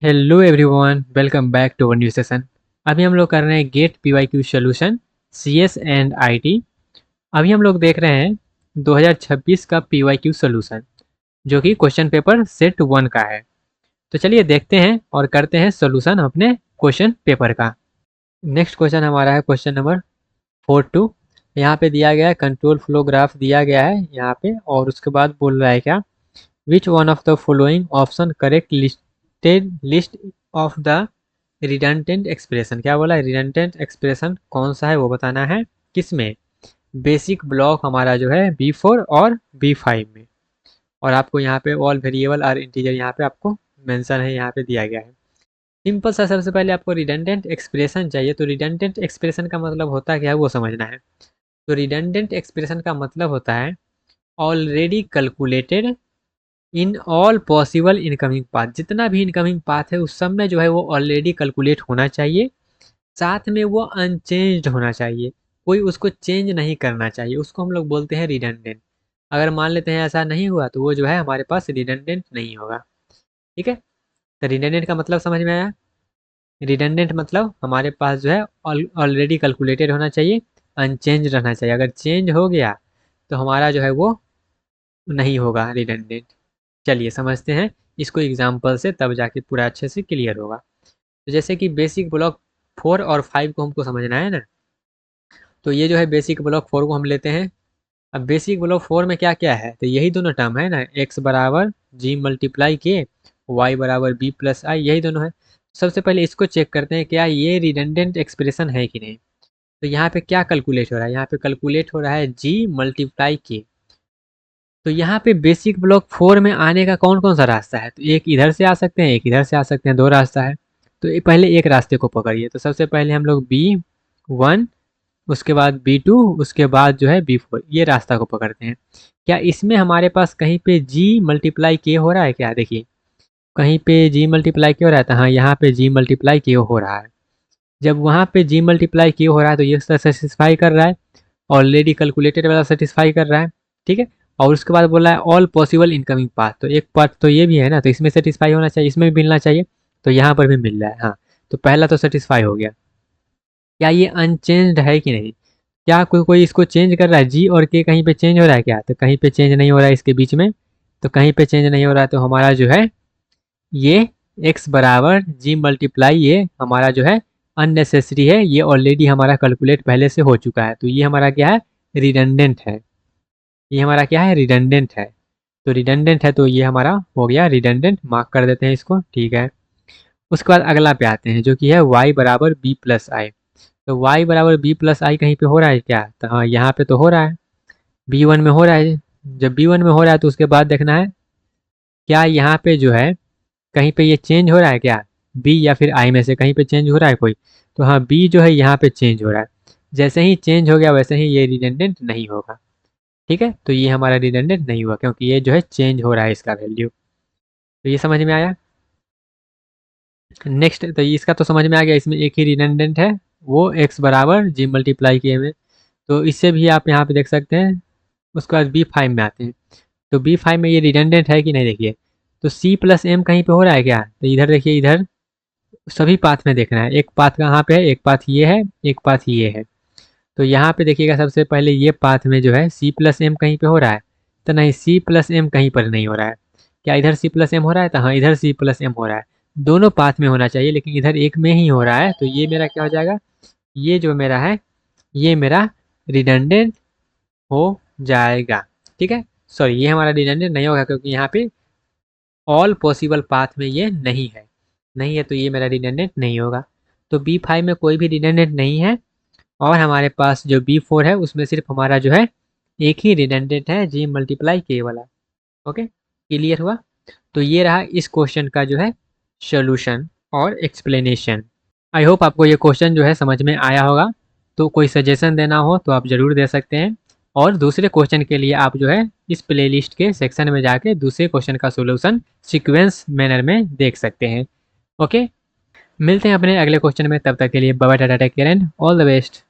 Hello everyone, welcome back to our new session. अभी हम लोग कर रहे हैं get PYQ solution CS and IT. अभी हम लोग देख रहे हैं 2026 का पीवाईक्यू सॉल्यूशन, जो कि क्वेश्चन पेपर सेट 1 का है। तो चलिए देखते हैं और करते हैं सॉल्यूशन अपने क्वेश्चन पेपर का। नेक्स्ट क्वेश्चन हमारा है क्वेश्चन नंबर 42। यहाँ पे दिया गया है कंट्रोल फ्लो ग्राफ दिया गया है यहाँ पे, और उसके बाद बोल रहा है क्या, which one of the following option correct listed list of the redundant expression. क्या बोला है, रिडंडेंट एक्सप्रेशन कौन सा है वो बताना है। किसमें? बेसिक ब्लॉक हमारा जो है B4 और B5 में। और आपको यहाँ पे ऑल वेरिएबल और इंटीजर यहाँ पे आपको मेंशन है, यहाँ पे दिया गया है। सिंपल सा, सबसे पहले आपको रिडंडेंट एक्सप्रेशन चाहिए। तो रिडंडेंट एक्सप्रेशन का मतलब होता क्या है वो समझना है। तो रिडंडेंट एक्सप्रेशन का मतलब होता है already calculated in all possible incoming path. जितना भी इनकमिंग पाथ है उस सब में जो है वो ऑलरेडी कैलकुलेट होना चाहिए, साथ में वो अनचेंज्ड होना चाहिए, कोई उसको चेंज नहीं करना चाहिए। उसको हम लोग बोलते हैं रिडंडेंट। अगर मान लेते हैं ऐसा नहीं हुआ तो वो जो है हमारे पास रिडंडेंट नहीं होगा। ठीक है, तो रिडंडेंट का मतलब समझ में आया। रिडंडेंट मतलब हमारे पास जो है ऑलरेडी कैलकुलेटेड होना चाहिए, अनचेंज रहना चाहिए। अगर चेंज हो गया तो हमारा जो है वो नहीं होगा रिडंडेंट। चलिए समझते हैं इसको एग्जाम्पल से, तब जाके पूरा अच्छे से क्लियर होगा। तो जैसे कि बेसिक ब्लॉक 4 और 5 को हमको समझना है ना। तो ये जो है बेसिक ब्लॉक 4 को हम लेते हैं। अब बेसिक ब्लॉक 4 में क्या क्या है, तो यही दोनों टर्म है ना, x बराबर जी मल्टीप्लाई के, y बराबर b प्लस आई, यही दोनों है। सबसे पहले इसको चेक करते हैं क्या ये रिडंडेंट एक्सप्रेशन है कि नहीं। तो यहाँ पे क्या कैलकुलेट हो रहा है, यहाँ पे कैलकुलेट हो रहा है जी मल्टीप्लाई के। तो यहाँ पे बेसिक ब्लॉक 4 में आने का कौन कौन सा रास्ता है, तो एक इधर से आ सकते हैं, एक इधर से आ सकते हैं, दो रास्ता है। तो पहले एक रास्ते को पकड़िए। तो सबसे पहले हम लोग B1, उसके बाद B2, उसके बाद जो है B4, ये रास्ता को पकड़ते हैं। क्या इसमें हमारे पास कहीं पे G मल्टीप्लाई के हो रहा है क्या, देखिए कहीं पे G मल्टीप्लाई के हो रहा है। तो हाँ, यहाँ पे G मल्टीप्लाई के हो रहा है। जब वहाँ पे G मल्टीप्लाई के हो रहा है तो ये सेटिस्फाई कर रहा है, ऑलरेडी कैलकुलेटेड वाला सेटिस्फाई कर रहा है। ठीक है, और उसके बाद बोला है ऑल पॉसिबल इनकमिंग पाथ। तो एक पाथ तो ये भी है ना, तो इसमें सेटिस्फाई होना चाहिए, इसमें भी मिलना चाहिए। तो यहाँ पर भी मिल रहा है, हाँ। तो पहला तो सेटिस्फाई हो गया। क्या ये अनचेंज्ड है कि नहीं, क्या कोई कोई इसको चेंज कर रहा है, जी और के कहीं पे चेंज हो रहा है क्या, तो कहीं पे चेंज नहीं हो रहा है इसके बीच में। तो कहीं पे चेंज नहीं हो रहा है, तो हमारा जो है ये x बराबर जी मल्टीप्लाई ये हमारा जो है अननेसेसरी है, ये ऑलरेडी हमारा कैलकुलेट पहले से हो चुका है। तो ये हमारा क्या है, रिडंडेंट है। ये हमारा क्या है, रिडंडेंट है। तो रिडंडेंट है तो ये हमारा हो गया रिडंडेंट, मार्क कर देते हैं इसको, ठीक है। उसके बाद अगला पे आते हैं जो कि है y बराबर बी प्लस आई। तो y बराबर बी प्लस आई कहीं पे हो रहा है क्या, तो हाँ यहाँ पे तो हो रहा है, B1 में हो रहा है। जब B1 में हो रहा है तो उसके बाद देखना है क्या यहाँ पे जो है कहीं पे ये चेंज हो रहा है क्या, B या फिर I में से कहीं पे चेंज हो रहा है कोई। तो हाँ, B जो है यहाँ पे चेंज हो रहा है। जैसे ही चेंज हो गया वैसे ही ये रिडंडेंट नहीं होगा। ठीक है, तो ये हमारा रिडंडेंट नहीं हुआ क्योंकि ये जो है चेंज हो रहा है इसका वैल्यू। तो ये समझ में आया। नेक्स्ट, तो इसका तो समझ में आ गया, इसमें एक ही रिडंडेंट है, वो x बराबर जी मल्टीप्लाई किए में। तो इससे भी आप यहाँ पे देख सकते हैं। उसके बाद B5 में आते हैं। तो B5 में ये रिडंडेंट है कि नहीं, देखिए। तो C प्लस एम कहीं पे हो रहा है क्या, तो इधर देखिए, इधर सभी पाथ में देखना है। एक पाथ कहाँ पे है, एक पाथ ये है, एक पाथ ये है। तो यहाँ पे देखिएगा सबसे पहले ये पाथ में जो है C प्लस एम कहीं पे हो रहा है, तो नहीं, C प्लस एम कहीं पर नहीं हो रहा है। क्या इधर C प्लस एम हो रहा है, तो हाँ इधर C प्लस एम हो रहा है। दोनों पाथ में होना चाहिए लेकिन इधर एक में ही हो रहा है, तो ये मेरा क्या हो जाएगा, ये जो मेरा है ये मेरा रिडंडेंट हो जाएगा। ठीक है, सॉरी ये हमारा रिडंडेंट नहीं होगा क्योंकि यहाँ पे ऑल पॉसिबल पाथ में ये नहीं है, नहीं है तो ये मेरा रिडंडेंट नहीं होगा। तो B5 में कोई भी रिडंडेंट नहीं है, और हमारे पास जो B4 है उसमें सिर्फ हमारा जो है एक ही रिडंडेंट है, जी मल्टीप्लाई के वाला। ओके, क्लियर हुआ। तो ये रहा इस क्वेश्चन का जो है सॉल्यूशन और एक्सप्लेनेशन। आई होप आपको ये क्वेश्चन जो है समझ में आया होगा। तो कोई सजेशन देना हो तो आप ज़रूर दे सकते हैं, और दूसरे क्वेश्चन के लिए आप जो है इस प्लेलिस्ट के सेक्शन में जाके दूसरे क्वेश्चन का सॉल्यूशन सीक्वेंस मैनर में देख सकते हैं। ओके, मिलते हैं अपने अगले क्वेश्चन में, तब तक के लिए bye bye, tata, take care and all the best.